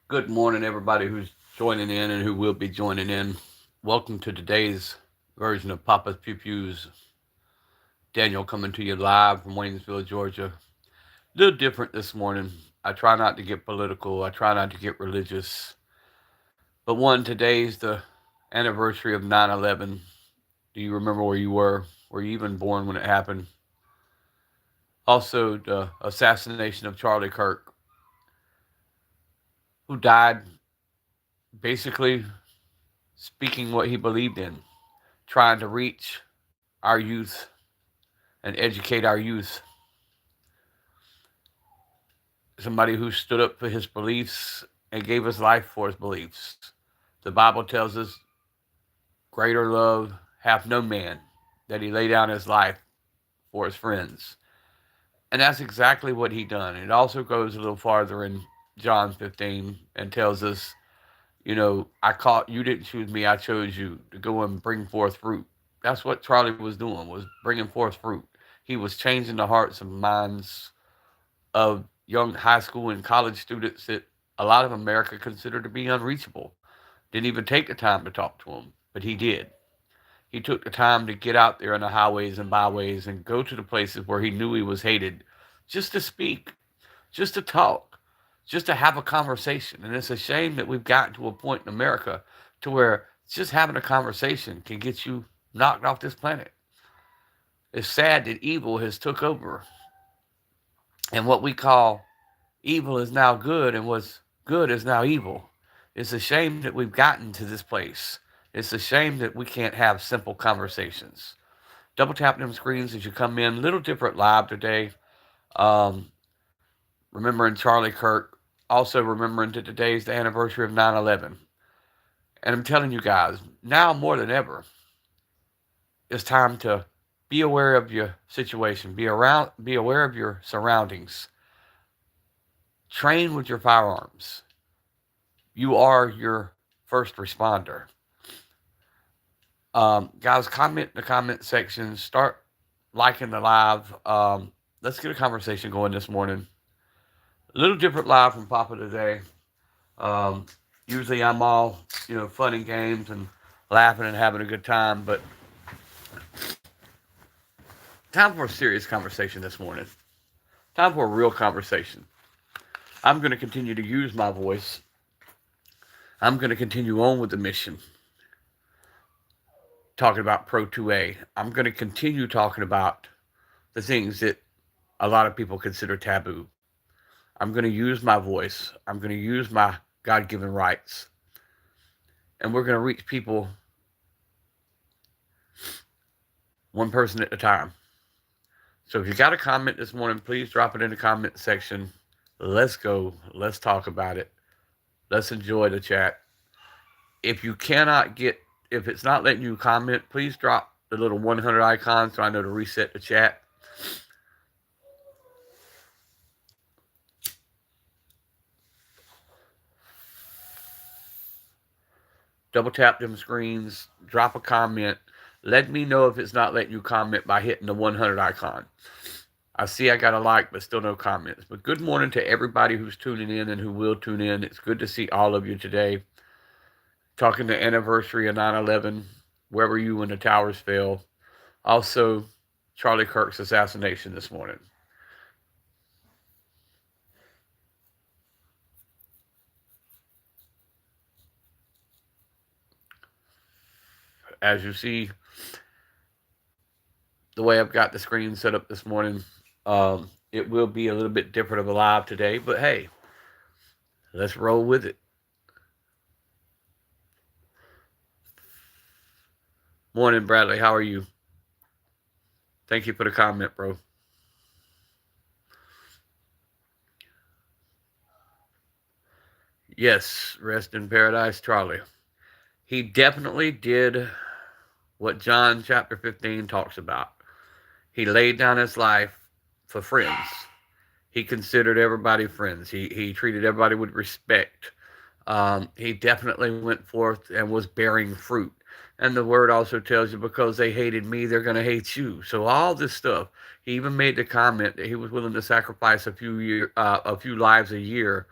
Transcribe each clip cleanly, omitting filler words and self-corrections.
Good morning, everybody who's joining in and who will be joining in. Welcome to today's version of Papa's Pew Pews. Daniel coming to you live from Waynesville, Georgia. A little different this morning. I try not to get political. I try not to get religious. But one, today's the anniversary of 9/11. Do you remember where you were? Were you even born when it happened? Also, the assassination of Charlie Kirk, who died basically speaking what he believed in, trying to reach our youth and educate our youth. Somebody who stood up for his beliefs and gave his life for his beliefs. The Bible tells us, greater love hath no man, that he lay down his life for his friends. And that's exactly what he done. It also goes a little farther in John 15 and tells us, you didn't choose me, I chose you to go and bring forth fruit. That's what Charlie was doing, was bringing forth fruit. He was changing the hearts and minds of young high school and college students that a lot of America considered to be unreachable. Didn't even take the time to talk to them, but he did. He took the time to get out there on the highways and byways and go to the places where he knew he was hated, just to speak, just to talk, just to have a conversation. And it's a shame that we've gotten to a point in America to where just having a conversation can get you knocked off this planet. It's sad that evil has took over, and what we call evil is now good, and what's good is now evil. It's a shame that we've gotten to this place. It's a shame that we can't have simple conversations. Double tap them screens as you come in. Little different live today. Um, remembering Charlie Kirk. Also remembering that today is the anniversary of 9/11. And I'm telling you guys, now more than ever, it's time to be aware of your situation. Be aware of your surroundings. Train with your firearms. You are your first responder. Guys, comment in the comment section. Start liking the live. Let's get a conversation going this morning. A little different live from Papa today. Usually I'm all, fun and games and laughing and having a good time, but time for a serious conversation this morning. Time for a real conversation. I'm going to continue to use my voice. I'm going to continue on with the mission. Talking about Pro 2A. I'm going to continue talking about the things that a lot of people consider taboo. I'm going to use my voice. I'm going to use my God-given rights. And we're going to reach people one person at a time. So if you got a comment this morning, please drop it in the comment section. Let's go. Let's talk about it. Let's enjoy the chat. If it's not letting you comment, please drop the little 100 icon so I know to reset the chat. Double tap them screens, drop a comment. Let me know if it's not letting you comment by hitting the 100 icon. I see I got a like, but still no comments. But good morning to everybody who's tuning in and who will tune in. It's good to see all of you today. Talking the anniversary of 9/11. Where were you when the towers fell? Also, Charlie Kirk's assassination this morning. As you see, the way I've got the screen set up this morning, it will be a little bit different of a live today, but hey, let's roll with it. Morning, Bradley. How are you? Thank you for the comment, bro. Yes, rest in paradise, Charlie. He definitely did what John chapter 15 talks about. He laid down his life for friends. He considered everybody friends. He treated everybody with respect. He definitely went forth and was bearing fruit. And the word also tells you, because they hated me, they're going to hate you. So all this stuff. He even made the comment that he was willing to sacrifice a few lives a year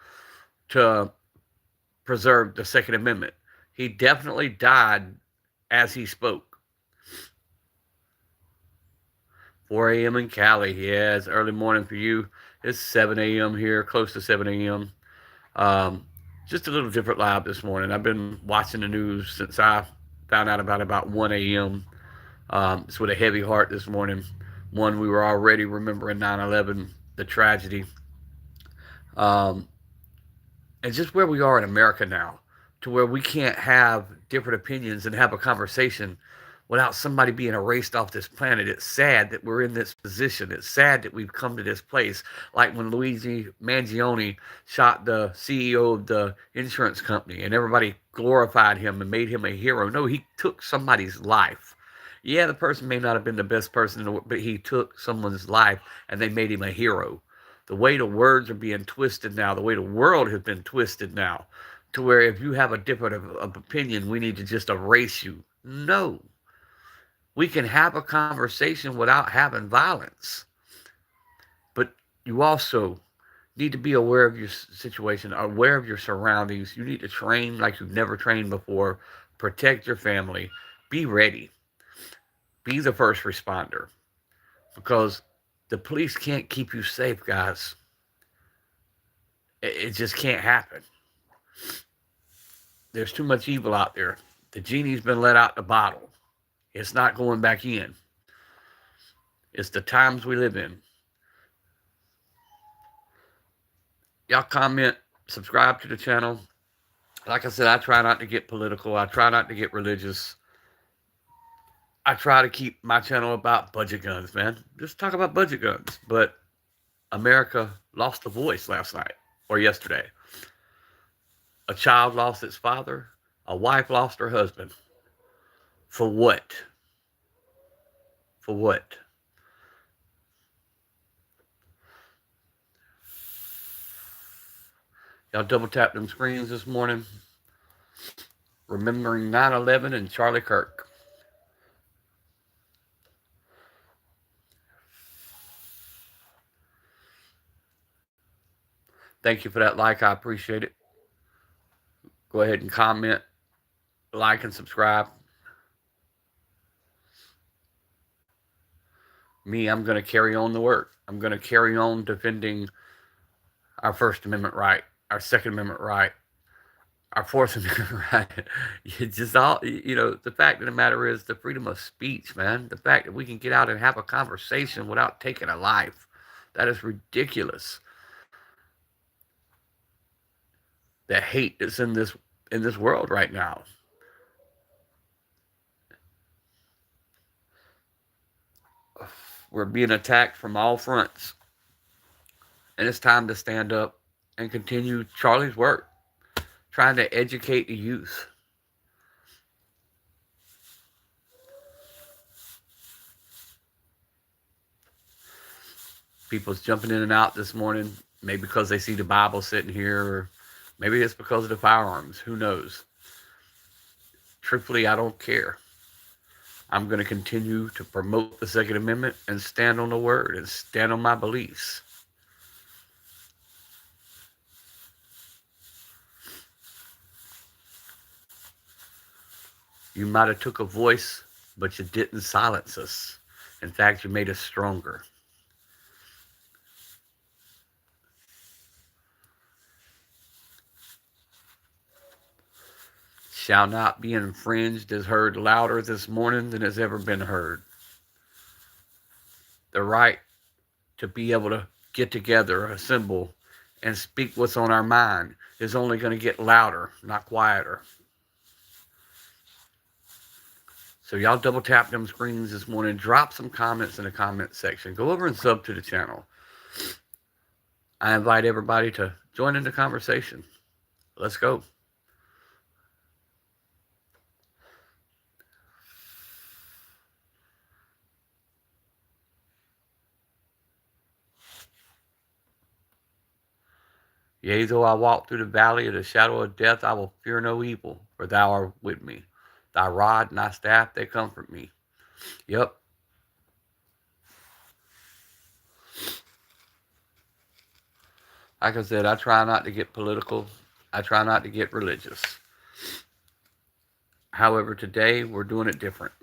to preserve the Second Amendment. He definitely died as he spoke. 4 a.m. in Cali. Yeah, it's early morning for you. It's 7 a.m. here, close to 7 a.m. Um, just a little different live this morning. I've been watching the news since I found out about 1 a.m. It's with a heavy heart this morning. One, we were already remembering 9/11, the tragedy. Um, and just where we are in America now, to where we can't have different opinions and have a conversation without somebody being erased off this planet. It's sad that we're in this position. It's sad that we've come to this place. Like when Luigi Mangione shot the CEO of the insurance company and everybody glorified him and made him a hero. No, he took somebody's life. Yeah, the person may not have been the best person in the world, but he took someone's life and they made him a hero. The way the words are being twisted now, the way the world has been twisted now, to where if you have a different of opinion, we need to just erase you. No. We can have a conversation without having violence. But you also need to be aware of your situation, aware of your surroundings. You need to train like you've never trained before. Protect your family. Be ready. Be the first responder. Because the police can't keep you safe, guys. It just can't happen. There's too much evil out there. The genie's been let out the bottle. It's not going back in. It's the times we live in. Y'all comment, subscribe to the channel. Like I said, I try not to get political. I try not to get religious. I try to keep my channel about budget guns, man. Just talk about budget guns. But America lost a voice last night or yesterday. A child lost its father. A wife lost her husband. For what? For what? Y'all double tap them screens this morning. Remembering 9/11 and Charlie Kirk. Thank you for that like. I appreciate it. Go ahead and comment, like, and subscribe. Me, I'm going to carry on the work. I'm going to carry on defending our First Amendment right, our Second Amendment right, our Fourth Amendment right. It's just all, the fact of the matter is the freedom of speech, man. The fact that we can get out and have a conversation without taking a life. That is ridiculous. The hate that's in this world right now. We're being attacked from all fronts. And it's time to stand up and continue Charlie's work, trying to educate the youth. People's jumping in and out this morning, maybe because they see the Bible sitting here, or maybe it's because of the firearms. Who knows? Truthfully, I don't care. I'm going to continue to promote the Second Amendment and stand on the word and stand on my beliefs. You might have took a voice, but you didn't silence us. In fact, you made us stronger. Shall not be infringed is heard louder this morning than has ever been heard. The right to be able to get together, assemble, and speak what's on our mind is only going to get louder, not quieter. So y'all double tap them screens this morning. Drop some comments in the comment section. Go over and sub to the channel. I invite everybody to join in the conversation. Let's go. Yea, though I walk through the valley of the shadow of death, I will fear no evil, for thou art with me. Thy rod and thy staff, they comfort me. Yep. Like I said, I try not to get political. I try not to get religious. However, today we're doing it different.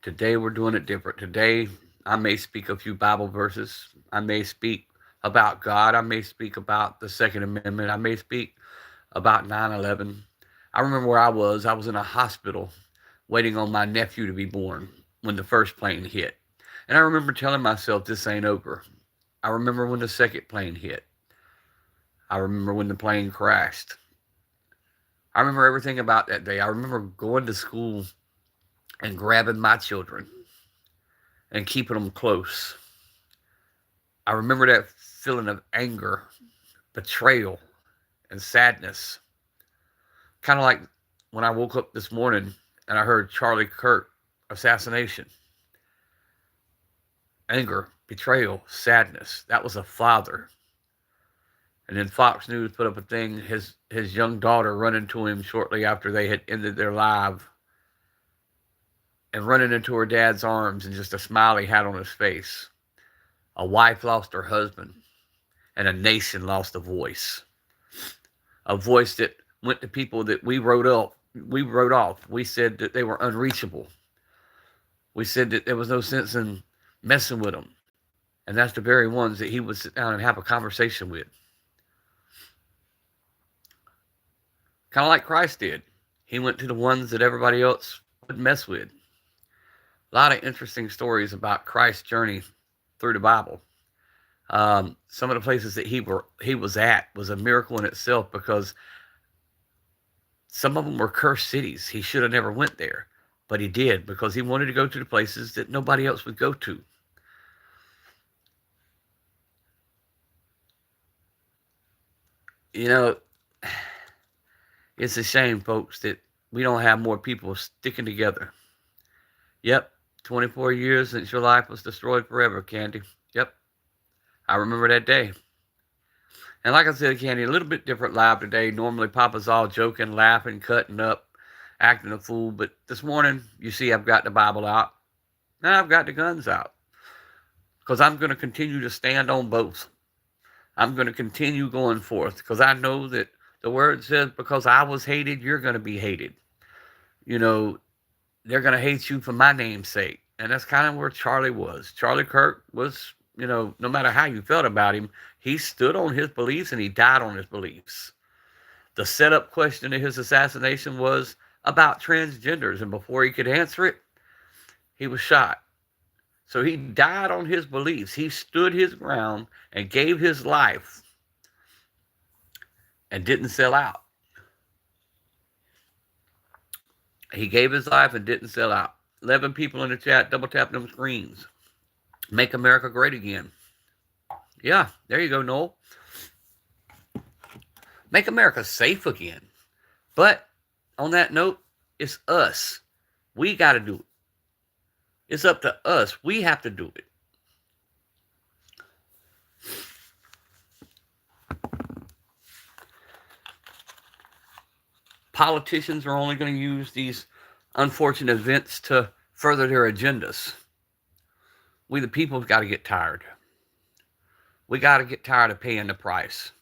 Today we're doing it different. Today I may speak a few Bible verses. I may speak about God. I may speak about the Second Amendment. I may speak about 9/11. I remember where I was. I was in a hospital waiting on my nephew to be born when the first plane hit. And I remember telling myself, this ain't over. I remember when the second plane hit. I remember when the plane crashed. I remember everything about that day. I remember going to school and grabbing my children and keeping them close. I remember that feeling of anger, betrayal, and sadness. Kind of like when I woke up this morning and I heard Charlie Kirk assassination. Anger, betrayal, sadness. That was a father. And then Fox News put up a thing, his young daughter running to him shortly after they had ended their live and running into her dad's arms and just a smile he had on his face. A wife lost her husband and a nation lost a voice. A voice that went to people that we wrote off. We said that they were unreachable. We said that there was no sense in messing with them. And that's the very ones that he would sit down and have a conversation with. Kind of like Christ did. He went to the ones that everybody else would mess with. A lot of interesting stories about Christ's journey through the Bible. Some of the places that he was at was a miracle in itself, because some of them were cursed cities. He should have never went there, but he did, because he wanted to go to the places that nobody else would go to. You know, it's a shame, folks, that we don't have more people sticking together. Yep, 24 years since your life was destroyed forever, Candy. Yep, I remember that day. And like I said, Candy, a little bit different live today. Normally, Papa's all joking, laughing, cutting up, acting a fool. But this morning, you see I've got the Bible out, and I've got the guns out. Because I'm going to continue to stand on both. I'm going to continue going forth, because I know that the word says, because I was hated, you're going to be hated. You know, they're going to hate you for my name's sake. And that's kind of where Charlie was. Charlie Kirk was, no matter how you felt about him, he stood on his beliefs and he died on his beliefs. The setup question of his assassination was about transgenders. And before he could answer it, he was shot. So he died on his beliefs. He stood his ground and gave his life and didn't sell out. He gave his life and didn't sell out. 11 people in the chat, double tap them screens. Make America great again. Yeah, there you go, Noel. Make America safe again. But on that note, it's us. We got to do it. It's up to us. We have to do it. Politicians are only going to use these unfortunate events to further their agendas. We, the people, have got to get tired. We got to get tired of paying the price.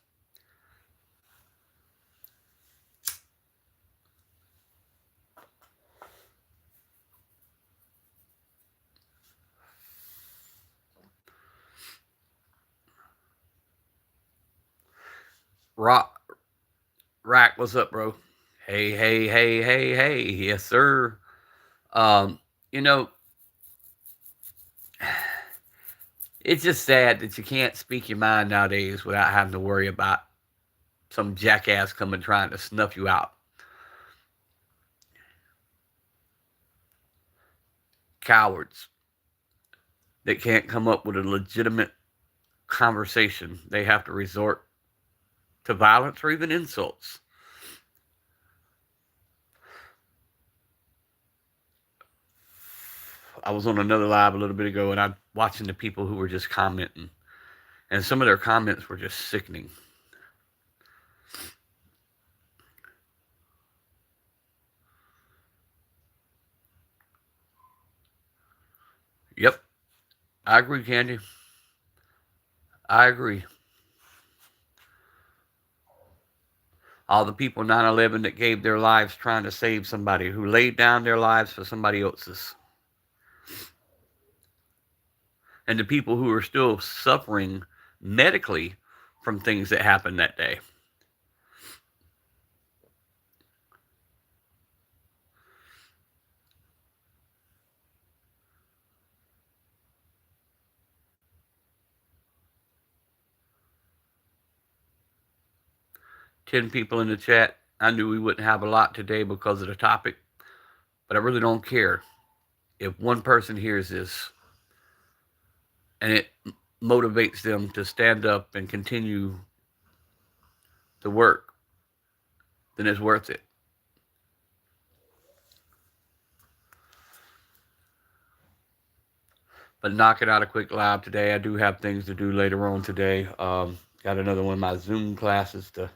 Rack, what's up, bro? Hey, hey, hey, hey, hey. Yes, sir. It's just sad that you can't speak your mind nowadays without having to worry about some jackass coming trying to snuff you out. Cowards that can't come up with a legitimate conversation. They have to resort to violence or even insults. I was on another live a little bit ago, and I'm watching the people who were just commenting, and some of their comments were just sickening. I agree, Candy. I agree. All the people 9/11 that gave their lives trying to save somebody, who laid down their lives for somebody else's, and the people who are still suffering medically from things that happened that day. 10 people in the chat. I knew we wouldn't have a lot today because of the topic, but I really don't care. If one person hears this and it motivates them to stand up and continue the work, then it's worth it. But knock it out a quick live today. I do have things to do later on today. Got another one of my Zoom classes to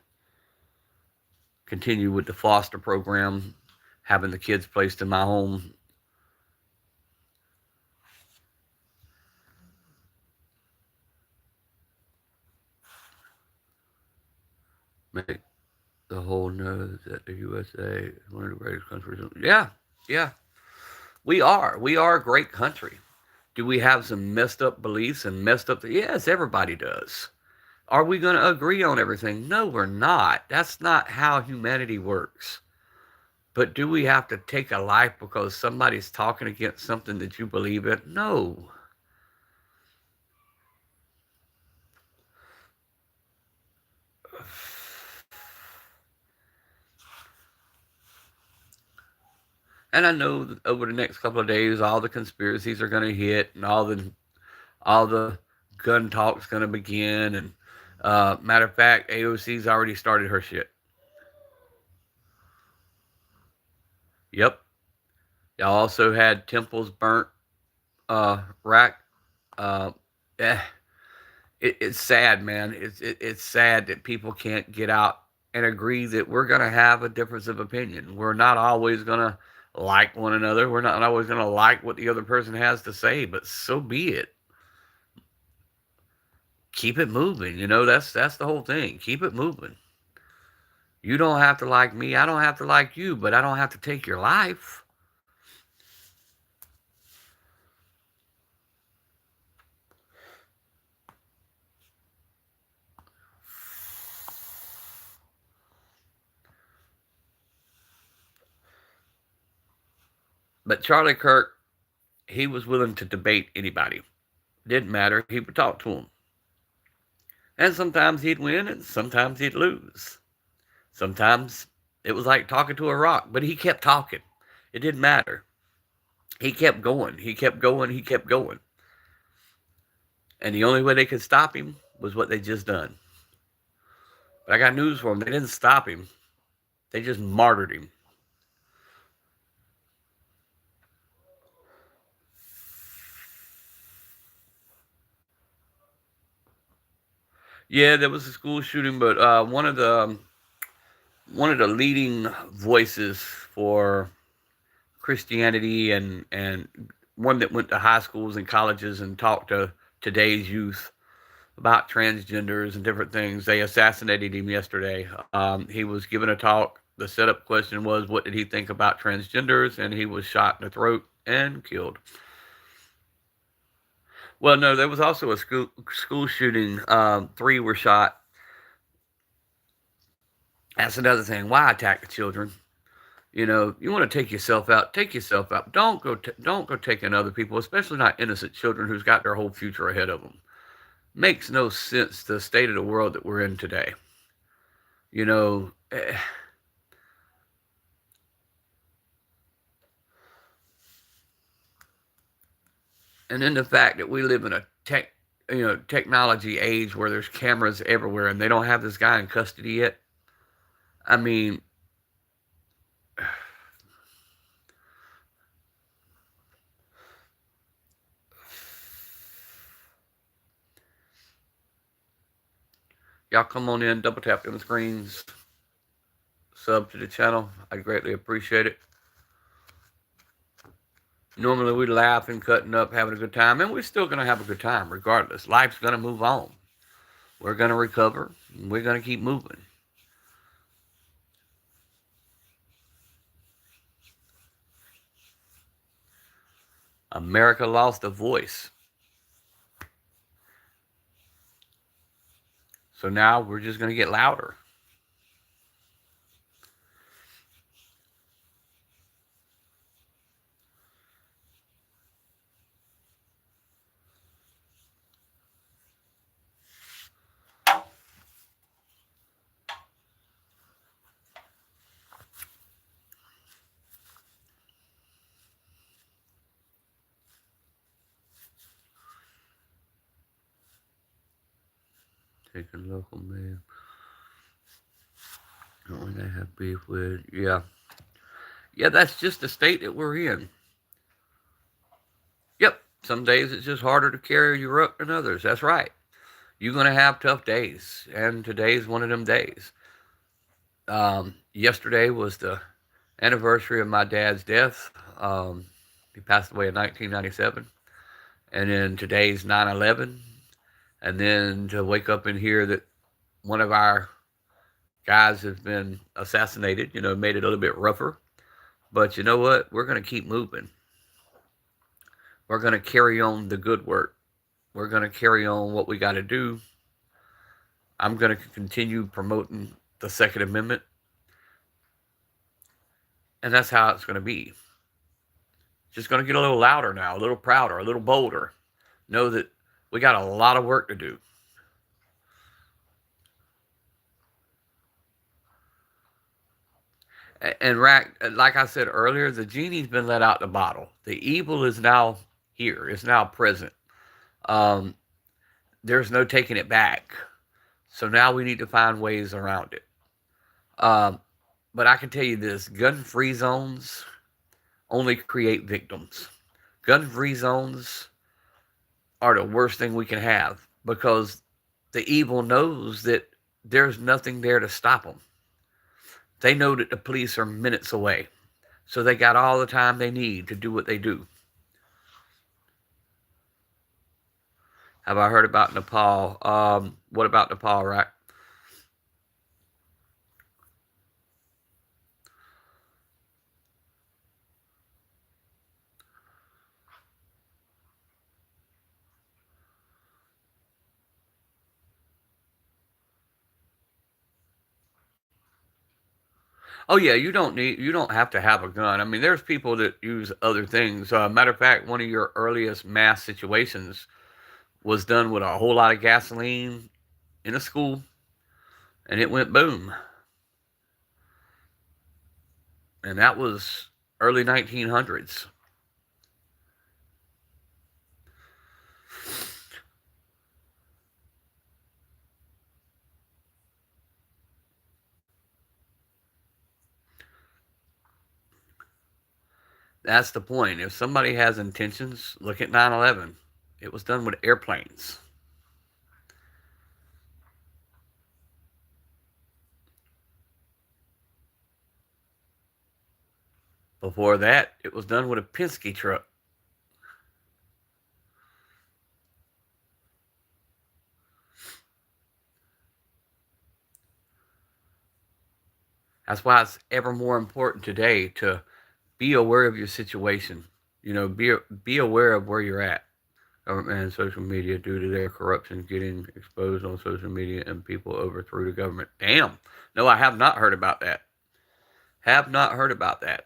continue with the foster program, having the kids placed in my home. Make the whole know that the USA is one of the greatest countries. Yeah, yeah. We are. We are a great country. Do we have some messed up beliefs and messed up? Yes, everybody does. Are we going to agree on everything? No, we're not. That's not how humanity works. But do we have to take a life because somebody's talking against something that you believe in? No. And I know that over the next couple of days, all the conspiracies are going to hit, and all the gun talk's going to begin. And matter of fact, AOC's already started her shit. Yep. Y'all also had temples burnt, rack. Uh, eh, it's sad, man. It's sad that people can't get out and agree that we're going to have a difference of opinion. We're not always going to like one another. We're not always going to like what the other person has to say, but so be it. Keep it moving. That's the whole thing. Keep it moving. You don't have to like me. I don't have to like you, but I don't have to take your life. But Charlie Kirk, he was willing to debate anybody. Didn't matter. He would talk to them. And sometimes he'd win and sometimes he'd lose. Sometimes it was like talking to a rock, but he kept talking. It didn't matter. He kept going. He kept going. He kept going. And the only way they could stop him was what they just done. But I got news for him. They didn't stop him. They just martyred him. Yeah, there was a school shooting, but one of the leading voices for Christianity and one that went to high schools and colleges and talked to today's youth about transgenders and different things. They assassinated him yesterday. He was given a talk. The setup question was, what did he think about transgenders? And he was shot in the throat and killed. Well, no, there was also a school shooting. 3 were shot. That's another thing. Why attack the children? You want to take yourself out. Take yourself out. Don't go taking other people, especially not innocent children who's got their whole future ahead of them. Makes no sense, the state of the world that we're in today. You know, and then the fact that we live in a technology age where there's cameras everywhere and they don't have this guy in custody yet. I mean, y'all come on in, double tap them screens, sub to the channel. I greatly appreciate it. Normally we laugh and cutting up, having a good time, and we're still going to have a good time regardless. Life's going to move on. We're going to recover. And we're going to keep moving. America lost a voice. So now we're just going to get louder. Taking local man. Only they have beef with. Yeah. Yeah, that's just the state that we're in. Yep. Some days it's just harder to carry your up than others. That's right. You're going to have tough days. And today's one of them days. Yesterday was the anniversary of my dad's death. He passed away in 1997. And then today's 9/11. And then to wake up and hear that one of our guys has been assassinated, made it a little bit rougher. But you know what? We're going to keep moving. We're going to carry on the good work. We're going to carry on what we got to do. I'm going to continue promoting the Second Amendment. And that's how it's going to be. Just going to get a little louder now, a little prouder, a little bolder. Know that we got a lot of work to do. And like I said earlier, the genie's been let out the bottle. The evil is now here. It's now present. Um, there's no taking it back. So now we need to find ways around it. Um, but I can tell you this: gun-free zones only create victims. Gun-free zones are the worst thing we can have because the evil knows that there's nothing there to stop them. They know that the police are minutes away. So they got all the time they need to do what they do. Have I heard about Nepal? What about Nepal, right? Oh yeah, you don't have to have a gun. I mean, there's people that use other things. Matter of fact, one of your earliest mass situations was done with a whole lot of gasoline in a school, and it went boom. And that was early 1900s. That's the point. If somebody has intentions, look at 9/11. It was done with airplanes. Before that, it was done with a Penske truck. That's why it's ever more important today to be aware of your situation. Be aware of where you're at. Government and social media, due to their corruption, getting exposed on social media, and people overthrew the government. Damn. No, I have not heard about that. Have not heard about that.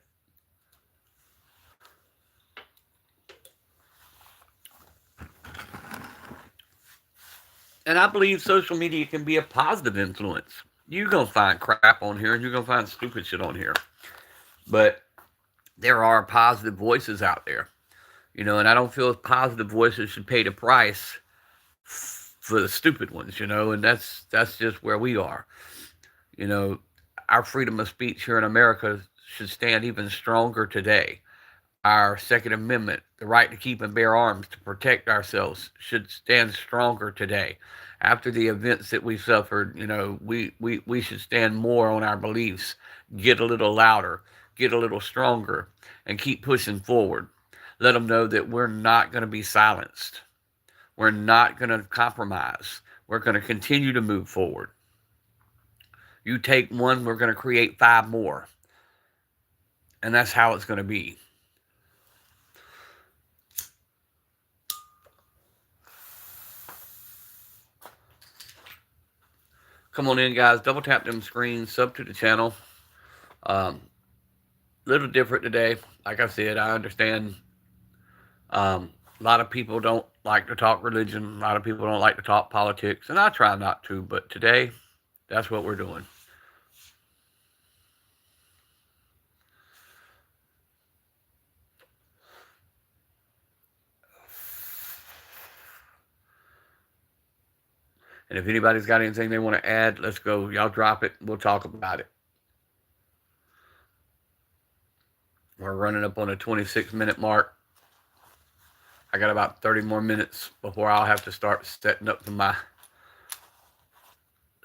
And I believe social media can be a positive influence. You're going to find crap on here and you're going to find stupid shit on here. But there are positive voices out there. And I don't feel positive voices should pay the price for the stupid ones, and that's just where we are. You know, our freedom of speech here in America should stand even stronger today. Our Second Amendment, the right to keep and bear arms to protect ourselves, should stand stronger today. After the events that we suffered, we should stand more on our beliefs, get a little louder, get a little stronger, and keep pushing forward. Let them know that we're not going to be silenced. We're not going to compromise. We're going to continue to move forward. You take one, we're going to create 5 more. And that's how it's going to be. Come on in, guys. Double tap them screens. Sub to the channel. Little different today. Like I said, I understand. A lot of people don't like to talk religion. A lot of people don't like to talk politics. And I try not to. But today, that's what we're doing. And if anybody's got anything they want to add, let's go. Y'all drop it. We'll talk about it. We're running up on a 26-minute mark. I got about 30 more minutes before I'll have to start setting up for my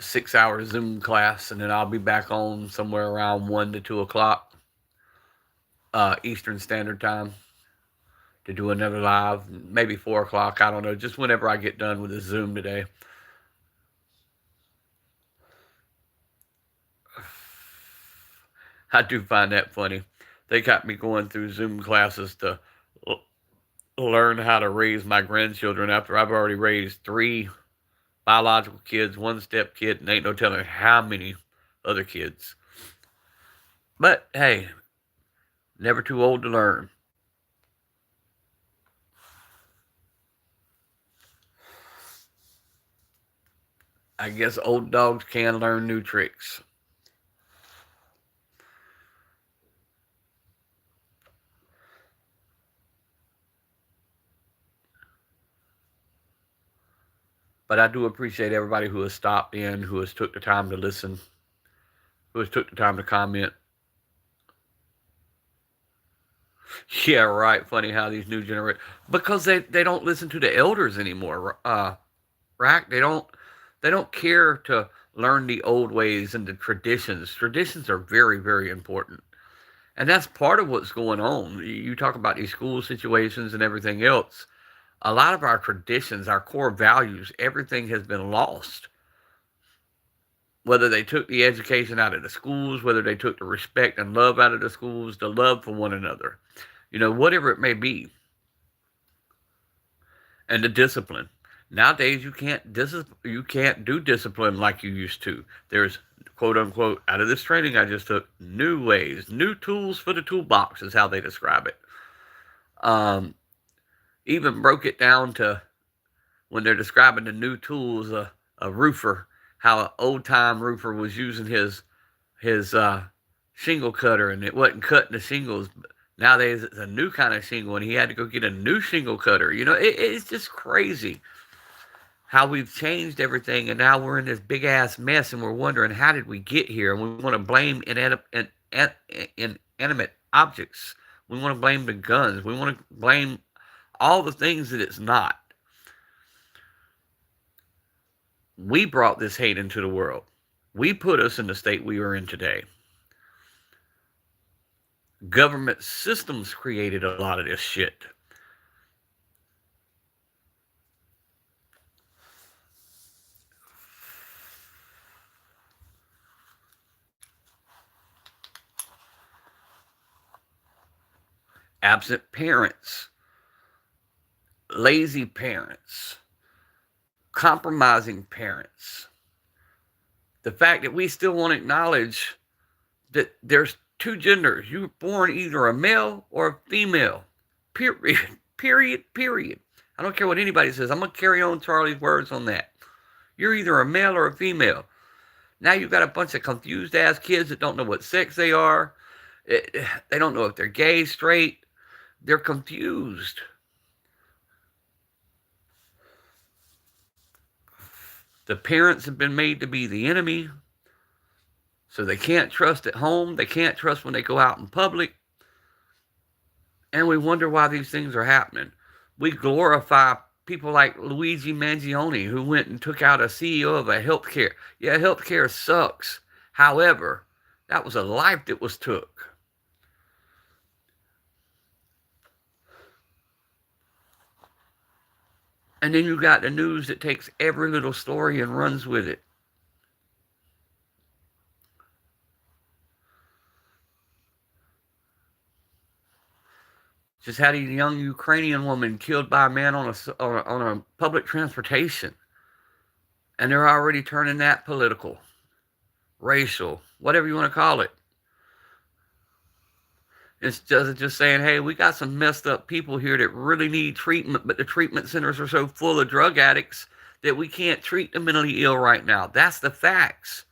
6-hour Zoom class. And then I'll be back on somewhere around 1 to 2 o'clock Eastern Standard Time to do another live. Maybe 4 o'clock. I don't know. Just whenever I get done with this Zoom today. I do find that funny. They got me going through Zoom classes to learn how to raise my grandchildren after I've already raised 3 biological kids, 1 step kid, and ain't no telling how many other kids. But hey, never too old to learn. I guess old dogs can learn new tricks. But I do appreciate everybody who has stopped in, who has took the time to listen, who has took the time to comment. Yeah, right. Funny how these new generation, because they don't listen to the elders anymore. Rack, they don't care to learn the old ways and the traditions. Traditions are very, very important. And that's part of what's going on. You talk about these school situations and everything else. A lot of our traditions, our core values, everything has been lost. Whether they took the education out of the schools, whether they took the respect and love out of the schools, the love for one another, whatever it may be. And the discipline. Nowadays, you can't do discipline like you used to. There's, quote unquote, out of this training I just took, new ways, new tools for the toolbox is how they describe it. Even broke it down to when they're describing the new tools, a roofer, how an old-time roofer was using his shingle cutter, and it wasn't cutting the shingles. Nowadays, it's a new kind of shingle, and he had to go get a new shingle cutter. It's just crazy how we've changed everything, and now we're in this big-ass mess, and we're wondering, how did we get here? And we want to blame inanimate objects. We want to blame the guns. We want to blame all the things that it's not. We brought this hate into the world. We put us in the state we are in today. Government systems created a lot of this shit. Absent parents, lazy parents, compromising parents. The fact that we still want to acknowledge that there's 2 genders. You're born either a male or a female. Period. Period. I don't care what anybody says. I'm going to carry on Charlie's words on that. You're either a male or a female. Now you've got a bunch of confused ass kids that don't know what sex they are. They don't know if they're gay, straight. They're confused. The parents have been made to be the enemy. So they can't trust at home. They can't trust when they go out in public. And we wonder why these things are happening. We glorify people like Luigi Mangione, who went and took out a CEO of a healthcare. Yeah, healthcare sucks. However, that was a life that was took. And then you got the news that takes every little story and runs with it. Just had a young Ukrainian woman killed by a man on a public transportation. And they're already turning that political, racial, whatever you want to call it. It's just saying, hey, we got some messed up people here that really need treatment, but the treatment centers are so full of drug addicts that we can't treat the mentally ill right now. That's the facts.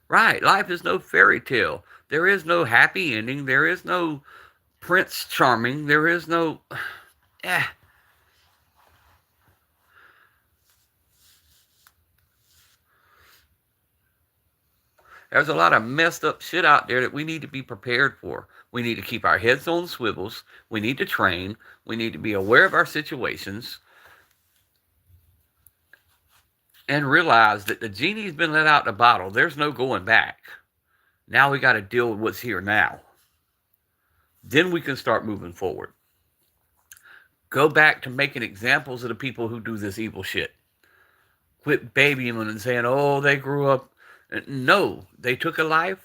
Right. Life is no fairy tale. There is no happy ending. There is no Prince Charming. There is no. Eh. There's a lot of messed up shit out there that we need to be prepared for. We need to keep our heads on swivels. We need to train. We need to be aware of our situations and realize that the genie's been let out the bottle. There's no going back. Now we got to deal with what's here now. Then we can start moving forward. Go back to making examples of the people who do this evil shit. Quit babying them and saying, oh, they grew up. No, they took a life,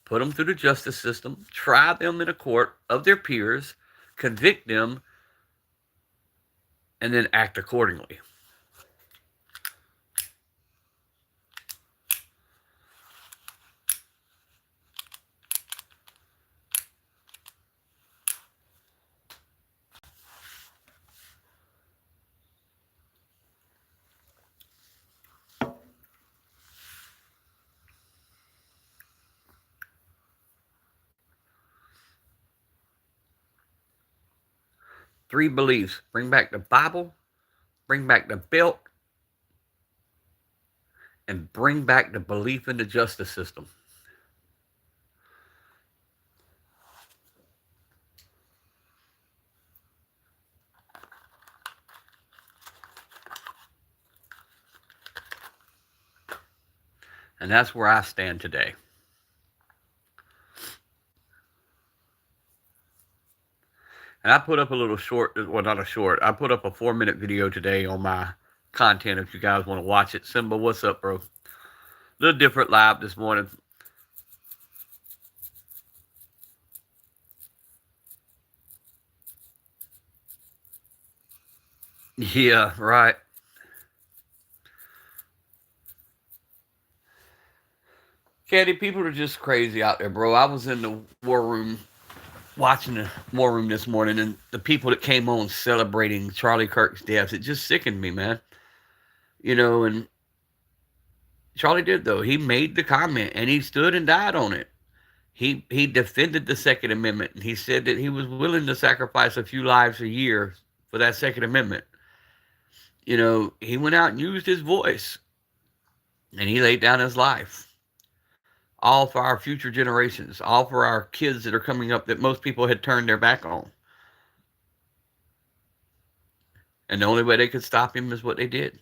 put them through the justice system, try them in a court of their peers, convict them, and then act accordingly. Three beliefs. Bring back the Bible, bring back the belt, and bring back the belief in the justice system. And that's where I stand today. And I put up a little short, well, not a short, I put up a 4-minute video today on my content if you guys want to watch it. Simba, what's up, bro? A little different live this morning. Yeah, right. Caddy, people are just crazy out there, bro. I was in the war room watching the war room this morning, and the people that came on celebrating Charlie Kirk's death, it just sickened me, man. You know, and Charlie did, though. He made the comment, and he stood and died on it. He defended the Second Amendment, and he said that he was willing to sacrifice a few lives a year for that Second Amendment. You know, he went out and used his voice, and he laid down his life. All for our future generations, all for our kids that are coming up that most people had turned their back on. And the only way they could stop him is what they did.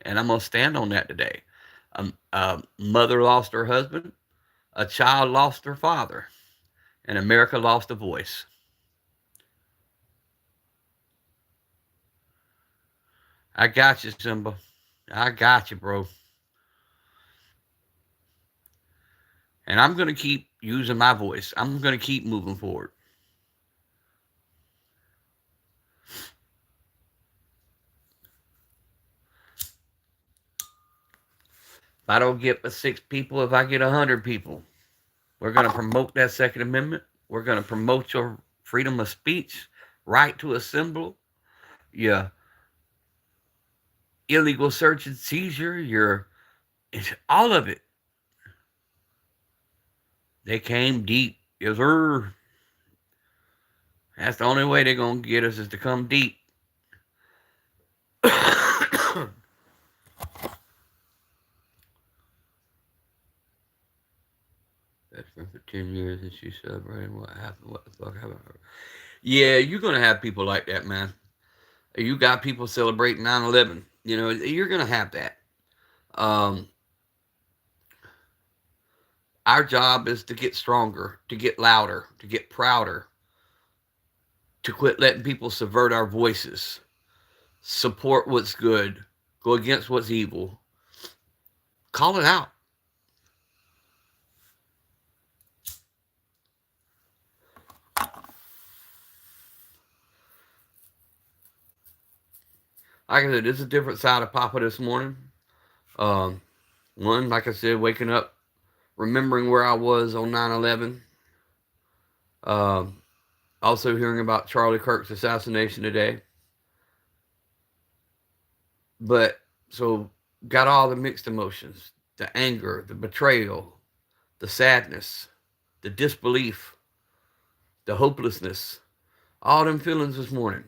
And I'm going to stand on that today. A mother lost her husband, a child lost her father, and America lost a voice. I got you, Simba. I got you, bro. And I'm going to keep using my voice. I'm going to keep moving forward. If I don't get but 6 people, if I get 100 people, we're going to promote that Second Amendment. We're going to promote your freedom of speech, right to assemble, your illegal search and seizure, all of it. They came deep. Yes, sir. That's the only way they're going to get us is to come deep. That's been for 10 years and she's celebrating what happened. What the fuck happened? Yeah, you're going to have people like that, man. You got people celebrating 9/11. You know, you're going to have that. Our job is to get stronger, to get louder, to get prouder, to quit letting people subvert our voices, support what's good, go against what's evil, call it out. Like I said, there's a different side of Papa this morning. Um, One, like I said, waking up, remembering where I was on 9/11. Also hearing about Charlie Kirk's assassination today. But so got all the mixed emotions, the anger, the betrayal, the sadness, the disbelief, the hopelessness, all them feelings this morning.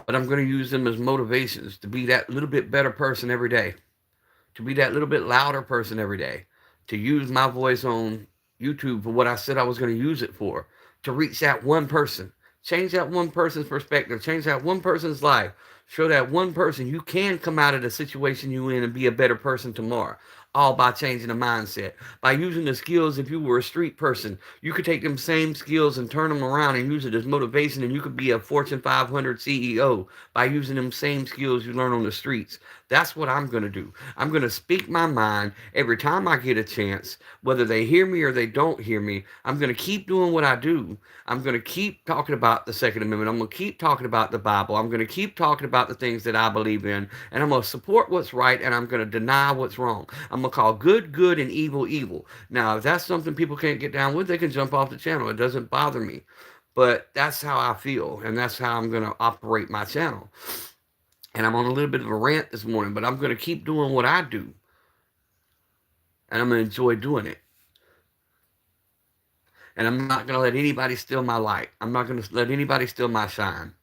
But I'm going to use them as motivations to be that little bit better person every day, to be that little bit louder person every day, to use my voice on YouTube for what I said I was going to use it for, to reach that one person, change that one person's perspective, change that one person's life, show that one person you can come out of the situation you in and be a better person tomorrow. All by changing the mindset, by using the skills. If you were a street person, you could take them same skills and turn them around and use it as motivation, and you could be a Fortune 500 CEO by using them same skills you learn on the streets. That's what I'm going to do. I'm going to speak my mind every time I get a chance, whether they hear me or they don't hear me. I'm going to keep doing what I do. I'm going to keep talking about the Second Amendment. I'm going to keep talking about the Bible. I'm going to keep talking about the things that I believe in, and I'm going to support what's right, and I'm going to deny what's wrong. I'm going to call good, good, and evil, evil. Now, if that's something people can't get down with, they can jump off the channel. It doesn't bother me. But that's how I feel, and that's how I'm going to operate my channel. And I'm on a little bit of a rant this morning, but I'm going to keep doing what I do. And I'm going to enjoy doing it. And I'm not going to let anybody steal my light. I'm not going to let anybody steal my shine.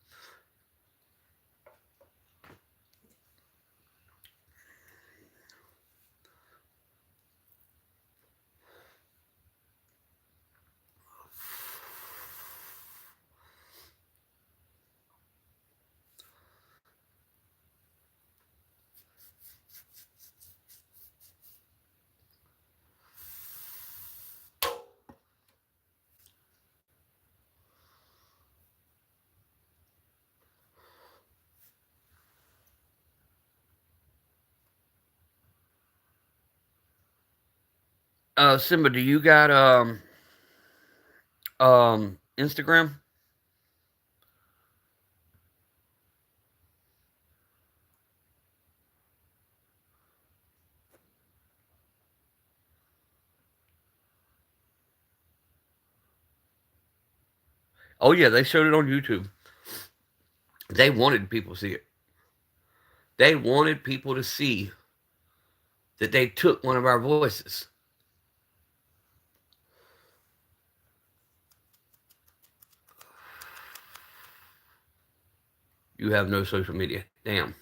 Simba, do you got Instagram? Oh yeah, they showed it on YouTube. They wanted people to see it. They wanted people to see that they took one of our voices. You have no social media. Damn.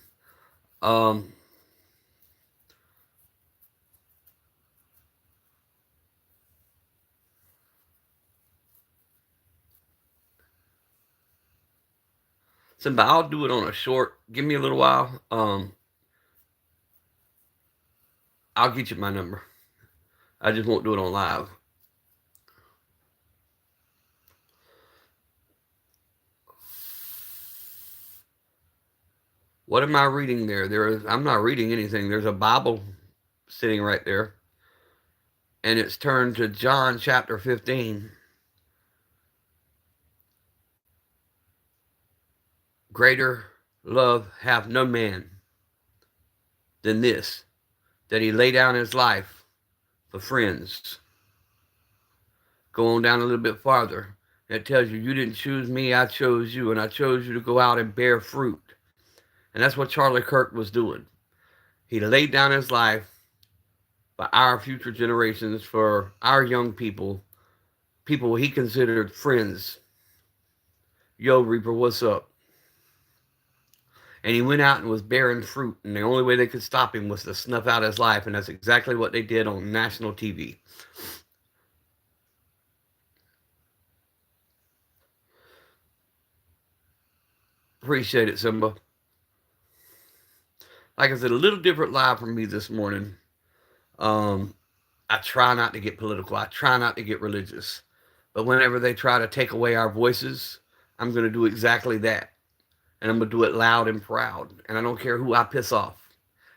Um, Simba, I'll do it on a short. Give me a little while. I'll get you my number. I just won't do it on live. What am I reading there? I'm not reading anything. There's a Bible sitting right there. And it's turned to John chapter 15. Greater love hath no man than this, that he lay down his life for friends. Go on down a little bit farther. It tells you, you didn't choose me, I chose you, and I chose you to go out and bear fruit. And that's what Charlie Kirk was doing. He laid down his life for our future generations, for our young people, people he considered friends. Yo, Reaper, what's up? And he went out and was bearing fruit, and the only way they could stop him was to snuff out his life, and that's exactly what they did on national TV. Appreciate it, Simba. Like I said, a little different live from me this morning. I try not to get political. I try not to get religious. But whenever they try to take away our voices, I'm going to do exactly that. And I'm going to do it loud and proud. And I don't care who I piss off.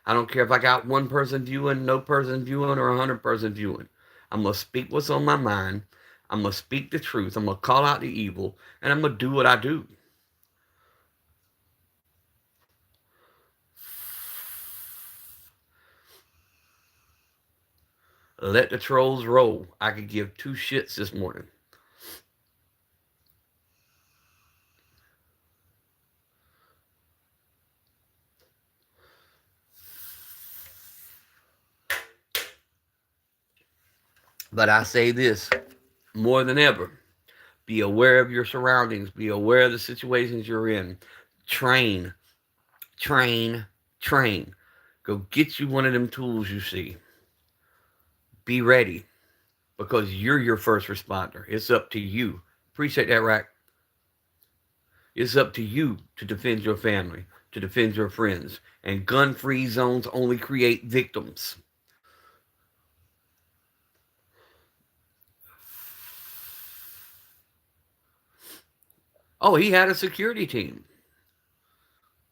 I don't care if I got one person viewing, no person viewing, or 100 person viewing. I'm going to speak what's on my mind. I'm going to speak the truth. I'm going to call out the evil. And I'm going to do what I do. Let the trolls roll. I could give two shits this morning. But I say this more than ever. Be aware of your surroundings. Be aware of the situations you're in. Train, train, train. Go get you one of them tools you see. Be ready because you're your first responder. It's up to you. Appreciate that, Rack. It's up to you to defend your family, to defend your friends. And gun-free zones only create victims. Oh, he had a security team.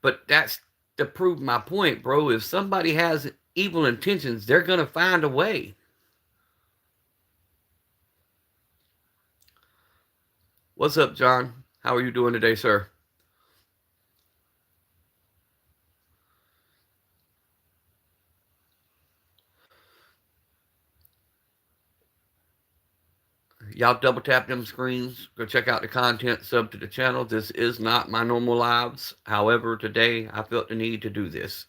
But that's to prove my point, bro. If somebody has evil intentions, they're going to find a way. What's up, John? How are you doing today, sir? Y'all double tap them screens. Go check out the content, sub to the channel. This is not my normal lives. However, today I felt the need to do this.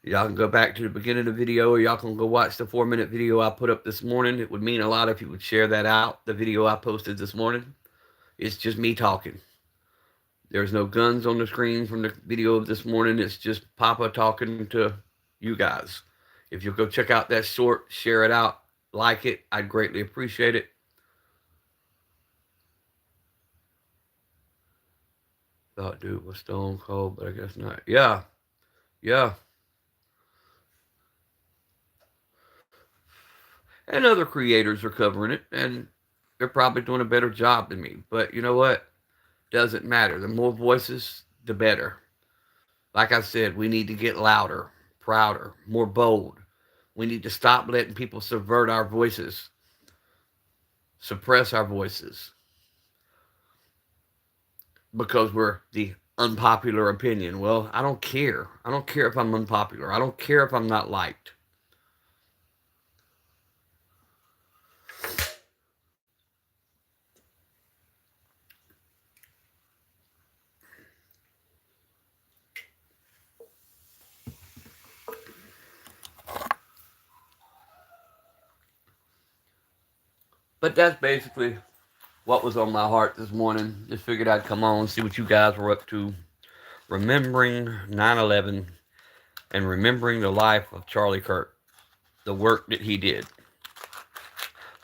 Y'all can go back to the beginning of the video, or y'all can go watch the 4-minute video I put up this morning. It would mean a lot if you would share that out, the video I posted this morning. It's just me talking. There's no guns on the screen from the video of this morning. It's just Papa talking to you guys. If you'll go check out that short, share it out, like it, I'd greatly appreciate it. Thought dude was stone cold, but I guess not. Yeah. And other creators are covering it, and they're probably doing a better job than me. But you know what? Doesn't matter. The more voices, the better. Like I said, we need to get louder, prouder, more bold. We need to stop letting people subvert our voices, suppress our voices, because we're the unpopular opinion. Well, I don't care. I don't care if I'm unpopular. I don't care if I'm not liked. But that's basically what was on my heart this morning. Just figured I'd come on and see what you guys were up to. Remembering 9/11 and remembering the life of Charlie Kirk, the work that he did,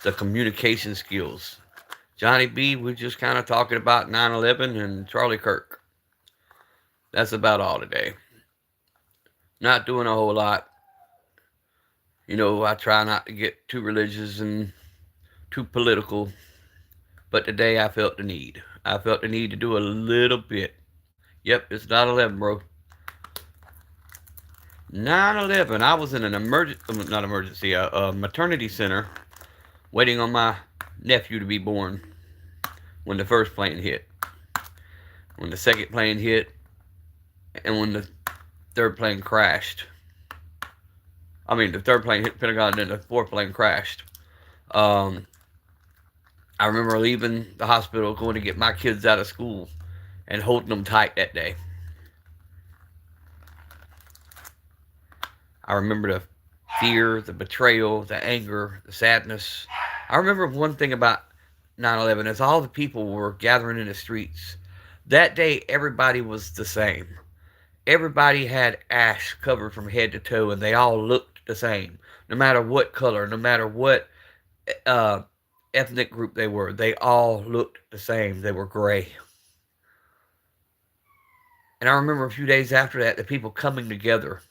the communication skills. Johnny B, we're just kind of talking about 9/11 and Charlie Kirk. That's about all today. Not doing a whole lot. You know, I try not to get too religious and too political. But today I felt the need. I felt the need to do a little bit. Yep, it's 9/11, bro. 9/11. I was in an a maternity center waiting on my nephew to be born when the first plane hit. When the second plane hit, and when the third plane crashed. I mean, the third plane hit the Pentagon, and then the fourth plane crashed. I remember leaving the hospital, going to get my kids out of school, and holding them tight that day. I remember the fear, the betrayal, the anger, the sadness. I remember one thing about 9/11 is all the people were gathering in the streets. That day, everybody was the same. Everybody had ash covered from head to toe, and they all looked the same. No matter what color, no matter what ethnic group they were, they all looked the same. They were gray. And I remember a few days after that, the people coming together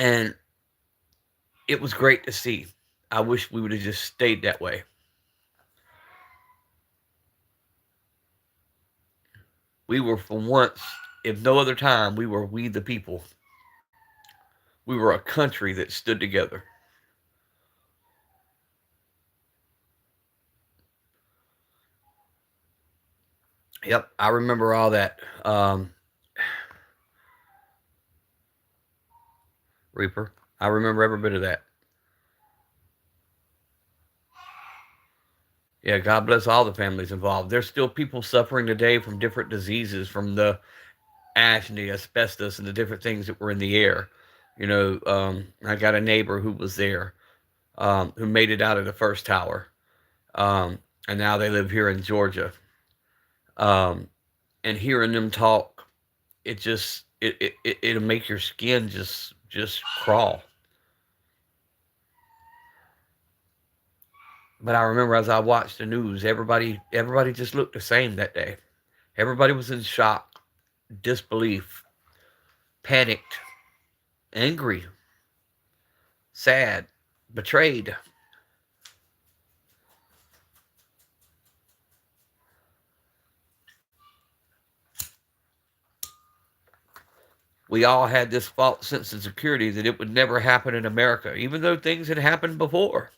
And it was great to see. I wish we would have just stayed that way. We were, for once, if no other time, we the people. We were a country that stood together. Yep, I remember all that. Reaper. I remember every bit of that. Yeah, God bless all the families involved. There's still people suffering today from different diseases, from the ash and the asbestos and the different things that were in the air. I got a neighbor who was there, who made it out of the first tower, and now they live here in Georgia. And hearing them talk, it'll make your skin just crawl. But I remember as I watched the news, everybody just looked the same that day. Everybody was in shock, disbelief, panicked, angry, sad, betrayed. We all had this false sense of security that it would never happen in America, even though things had happened before.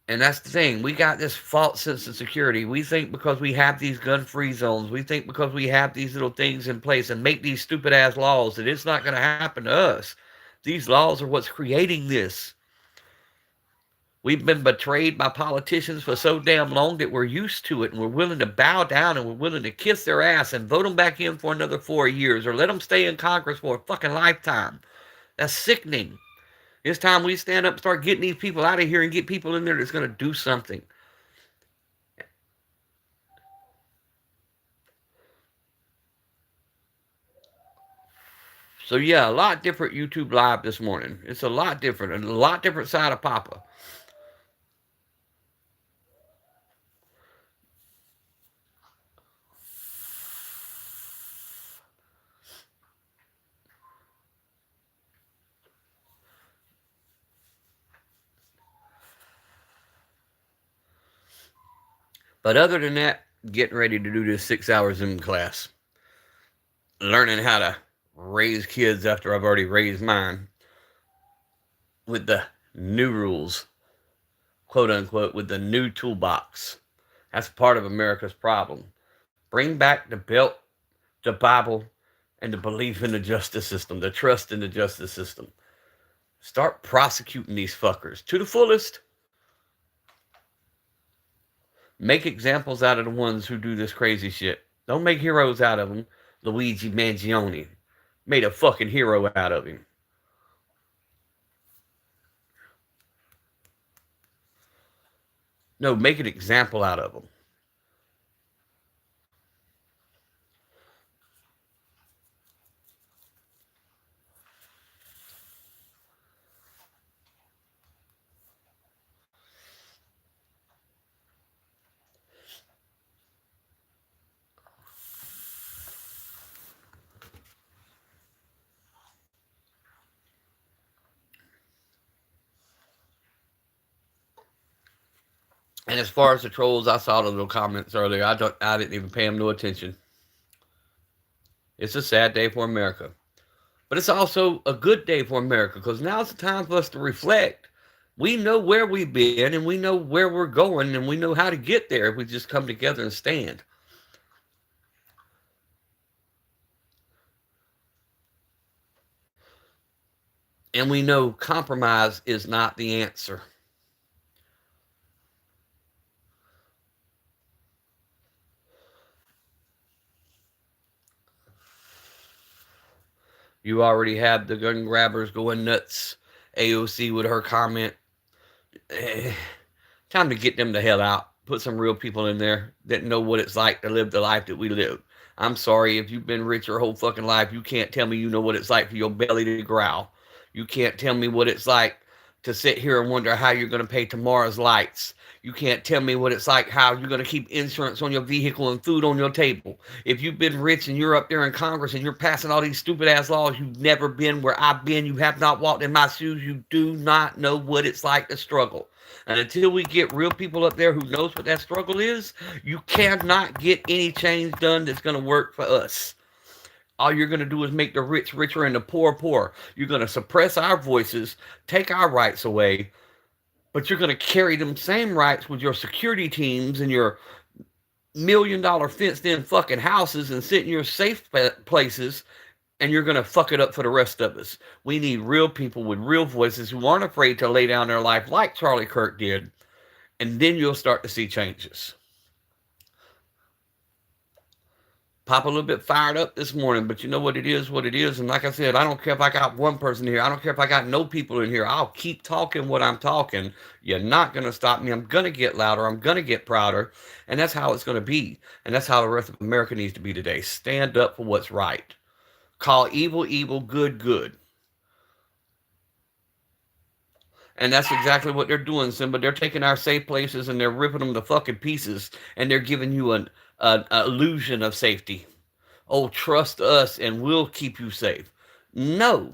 And that's the thing. We got this false sense of security. We think because we have these gun-free zones, we think because we have these little things in place and make these stupid-ass laws that it's not going to happen to us. These laws are what's creating this. We've been betrayed by politicians for so damn long that we're used to it, and we're willing to bow down, and we're willing to kiss their ass and vote them back in for another 4 years, or let them stay in Congress for a fucking lifetime. That's sickening. It's time we stand up and start getting these people out of here and get people in there that's going to do something. So yeah, a lot different YouTube Live this morning. It's a lot different, and a lot different side of Papa. But other than that, getting ready to do this 6-hour Zoom class. Learning how to raise kids after I've already raised mine. With the new rules, quote unquote, with the new toolbox. That's part of America's problem. Bring back the belt, the Bible, and the belief in the justice system, the trust in the justice system. Start prosecuting these fuckers to the fullest. Make examples out of the ones who do this crazy shit. Don't make heroes out of them. Luigi Mangione made a fucking hero out of him. No, make an example out of them. And as far as the trolls, I saw the little comments earlier. I didn't even pay them no attention. It's a sad day for America. But it's also a good day for America, because now's the time for us to reflect. We know where we've been, and we know where we're going, and we know how to get there if we just come together and stand. And we know compromise is not the answer. You already have the gun grabbers going nuts. AOC with her comment. Time to get them the hell out. Put some real people in there that know what it's like to live the life that we live. I'm sorry, if you've been rich your whole fucking life, you can't tell me you know what it's like for your belly to growl. You can't tell me what it's like to sit here and wonder how you're going to pay tomorrow's lights. You can't tell me what it's like, how you're going to keep insurance on your vehicle and food on your table. If you've been rich and you're up there in Congress and you're passing all these stupid ass laws, you've never been where I've been, you have not walked in my shoes, you do not know what it's like to struggle. And until we get real people up there who knows what that struggle is, you cannot get any change done that's going to work for us. All you're going to do is make the rich richer and the poor poorer. You're going to suppress our voices, take our rights away, but you're going to carry them same rights with your security teams and your $1 million fenced in fucking houses and sit in your safe places, and you're going to fuck it up for the rest of us. We need real people with real voices who aren't afraid to lay down their life like Charlie Kirk did, and then you'll start to see changes. Pop a little bit fired up this morning, but you know what it is, and like I said, I don't care if I got one person here, I don't care if I got no people in here, I'll keep talking what I'm talking. You're not going to stop me. I'm going to get louder, I'm going to get prouder, and that's how it's going to be, and that's how the rest of America needs to be today. Stand up for what's right. Call evil evil, good good. And that's exactly what they're doing, Simba. They're taking our safe places and they're ripping them to fucking pieces, and they're giving you an illusion of safety. Oh, trust us and we'll keep you safe. No.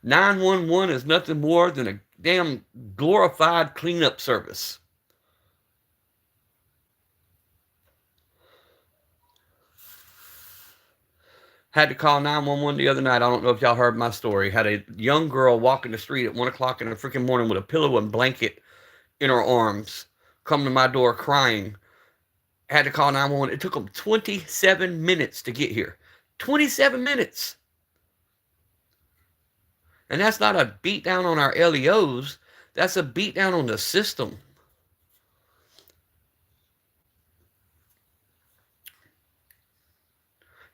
911 is nothing more than a damn glorified cleanup service. Had to call 911 the other night. I don't know if y'all heard my story. Had a young girl walking the street at 1 o'clock in the freaking morning with a pillow and blanket in her arms, come to my door crying. Had to call 911. It took them 27 minutes to get here. 27 minutes. And that's not a beat down on our LEOs. That's a beat down on the system.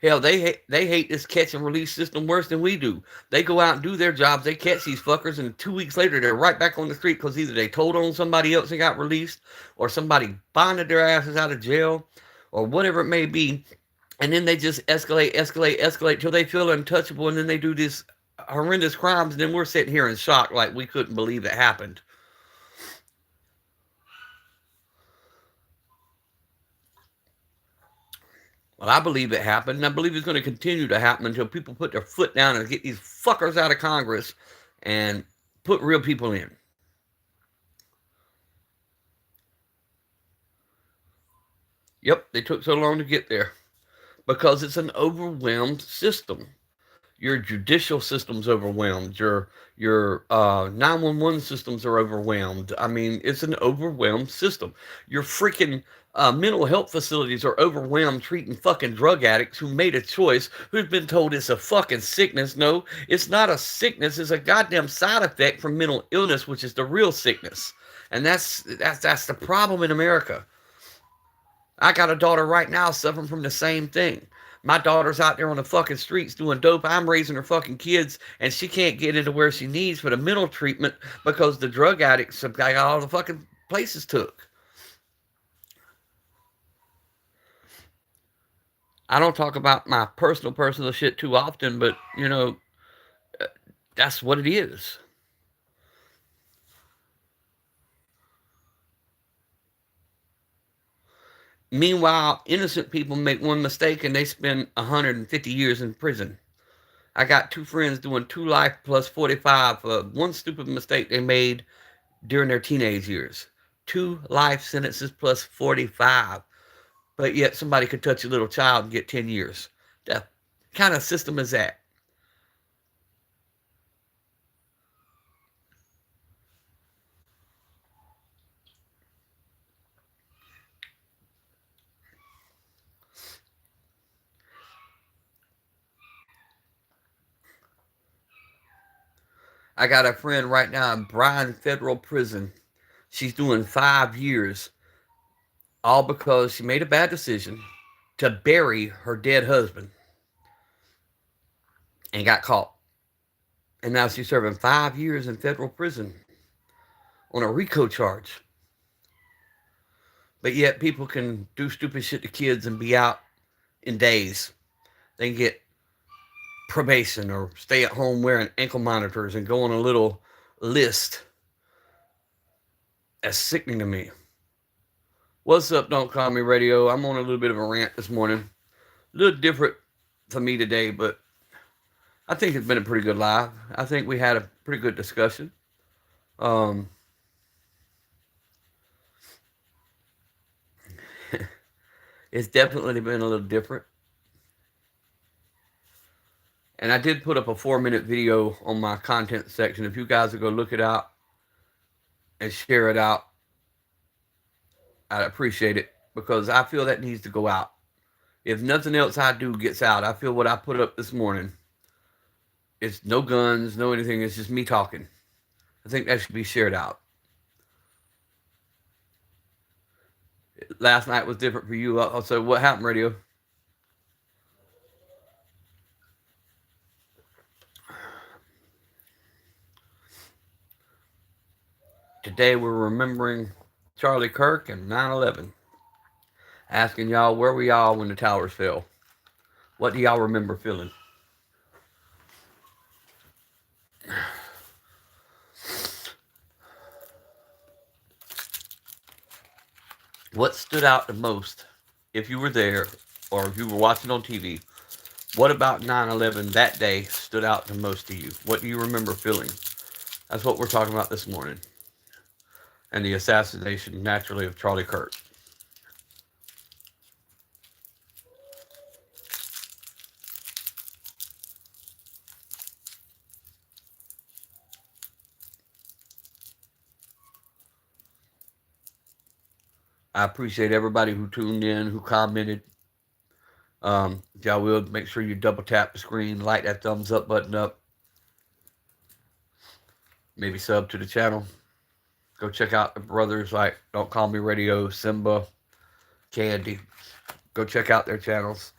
Hell, they hate this catch and release system worse than we do. They go out and do their jobs. They catch these fuckers, and 2 weeks later, they're right back on the street because either they told on somebody else and got released, or somebody bonded their asses out of jail, or whatever it may be. And then they just escalate till they feel untouchable, and then they do these horrendous crimes, and then we're sitting here in shock like we couldn't believe it happened. Well, I believe it happened, and I believe it's going to continue to happen until people put their foot down and get these fuckers out of Congress and put real people in. Yep, they took so long to get there because it's an overwhelmed system. Your judicial system's overwhelmed. Your 911 systems are overwhelmed. I mean, it's an overwhelmed system. Your freaking mental health facilities are overwhelmed treating fucking drug addicts who made a choice, who's been told it's a fucking sickness. No, it's not a sickness. It's a goddamn side effect from mental illness, which is the real sickness. And that's the problem in America. I got a daughter right now suffering from the same thing. My daughter's out there on the fucking streets doing dope. I'm raising her fucking kids, and she can't get into where she needs for the mental treatment because the drug addicts have got all the fucking places took. I don't talk about my personal shit too often, but, you know, that's what it is. Meanwhile, innocent people make one mistake and they spend 150 years in prison. I got two friends doing 2 life plus 45 for one stupid mistake they made during their teenage years. 2 life sentences plus 45. But yet somebody could touch a little child and get 10 years. That kind of system is that. I got a friend right now in Bryan Federal Prison. She's doing 5 years, all because she made a bad decision to bury her dead husband and got caught. And now she's serving 5 years in federal prison on a RICO charge. But yet people can do stupid shit to kids and be out in days. They can get probation or stay at home wearing ankle monitors and go on a little list. That's sickening to me. What's up, Don't Call Me Radio? I'm on a little bit of a rant this morning. A little different for me today, but I think it's been a pretty good live. I think we had a pretty good discussion. Um, it's definitely been a little different. And I did put up a 4-minute video on my content section. If you guys will go look it out and share it out, I'd appreciate it because I feel that needs to go out. If nothing else I do gets out, I feel what I put up this morning, it's no guns, no anything. It's just me talking. I think that should be shared out. Last night was different for you. Also, what happened, radio? Today we're remembering Charlie Kirk and 9/11. Asking y'all, where were y'all when the towers fell? What do y'all remember feeling? What stood out the most, if you were there or if you were watching on TV? What about 9/11 that day stood out the most to you? What do you remember feeling? That's what we're talking about this morning. And the assassination, naturally, of Charlie Kirk. I appreciate everybody who tuned in, who commented. If y'all will, make sure you double tap the screen, light that thumbs up button up. Maybe sub to the channel. Go check out the brothers like Don't Call Me Radio, Simba, Candy. Go check out their channels.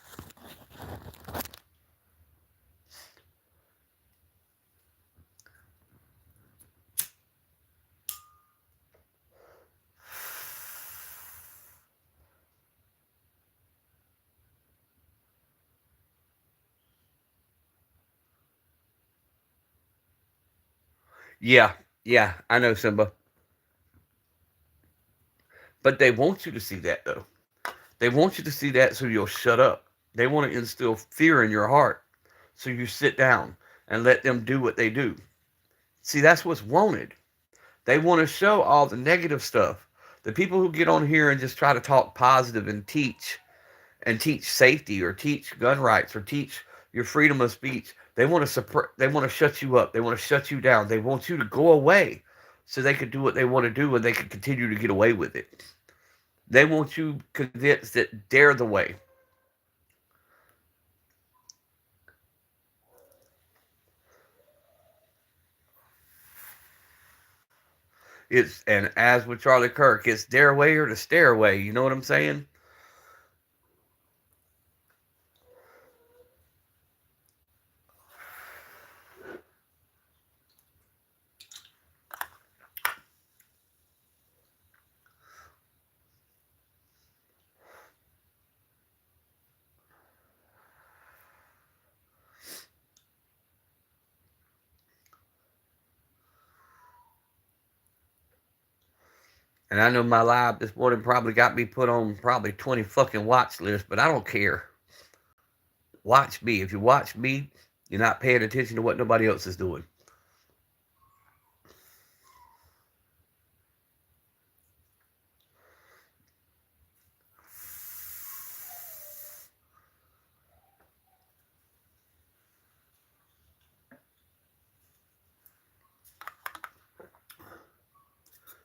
Yeah, yeah, I know, Simba. But they want you to see that, though. They want you to see that so you'll shut up. They want to instill fear in your heart so you sit down and let them do what they do. See, that's what's wanted. They want to show all the negative stuff. The people who get on here and just try to talk positive and teach safety or teach gun rights or teach your freedom of speech, they want to they want to shut you up. They want to shut you down. They want you to go away so they can do what they want to do and they can continue to get away with it. They want you convinced that they're the way. It's and as with Charlie Kirk, it's their way or the stairway. You know what I'm saying? And I know my live this morning probably got me put on probably 20 fucking watch lists, but I don't care. Watch me. If you watch me, you're not paying attention to what nobody else is doing.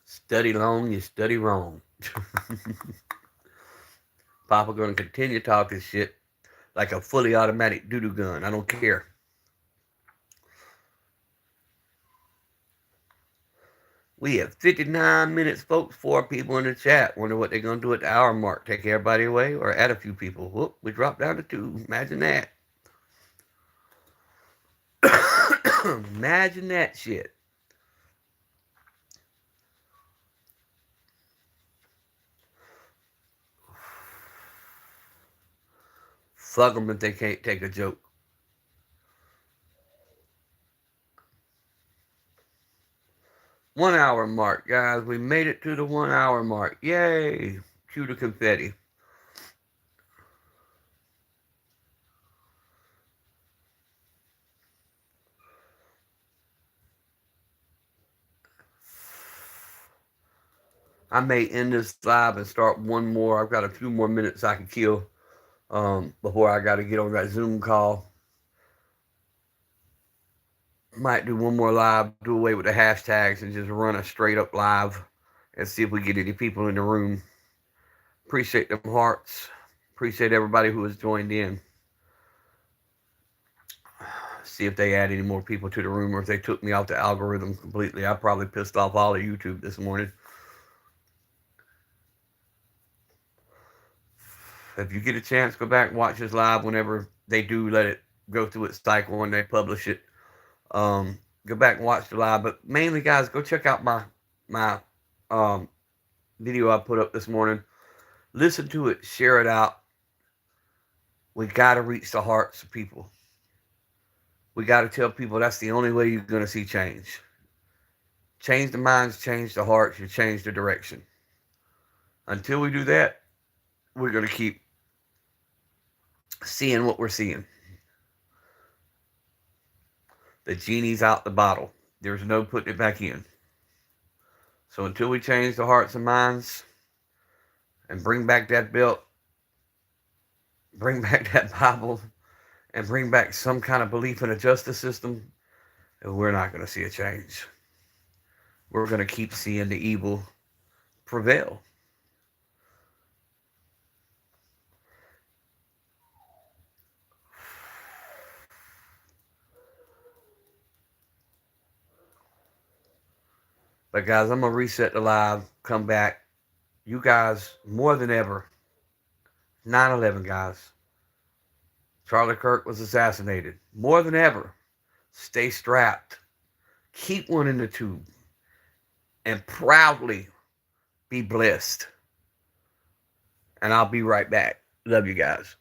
Study long, you study wrong. Papa gonna continue talking shit like a fully automatic doo-doo gun. I don't care. We have 59 minutes, folks. 4 people in the chat. Wonder what they're going to do at the hour mark. Take everybody away or add a few people. Whoop, we dropped down to 2. Imagine that. Imagine that shit. Fuck them if they can't take a joke. 1 hour mark, guys. We made it to the 1 hour mark. Yay! Cue the confetti. I may end this live and start one more. I've got a few more minutes I can kill before I got to get on that Zoom call. Might do one more live, do away with the hashtags, and just run a straight up live and see if we get any people in the room. Appreciate them hearts. Appreciate everybody who has joined in. See if they add any more people to the room or if they took me off the algorithm completely. I probably pissed off all of YouTube this morning. If you get a chance, go back and watch this live whenever they do let it go through its cycle and they publish it. Go back and watch the live. But mainly, guys, go check out my video I put up this morning. Listen to it, share it out. We got to reach the hearts of people. We got to tell people that's the only way you're going to see change. Change the minds, change the hearts, you change the direction. Until we do that, we're going to keep seeing what we're seeing. The genie's out the bottle. There's no putting it back in. So until we change the hearts and minds and bring back that belt, bring back that Bible, and bring back some kind of belief in a justice system, we're not going to see a change. We're going to keep seeing the evil prevail. But guys, I'm going to reset the live, come back. You guys, more than ever, 9/11, guys. Charlie Kirk was assassinated. More than ever, stay strapped. Keep one in the tube. And proudly be blessed. And I'll be right back. Love you guys.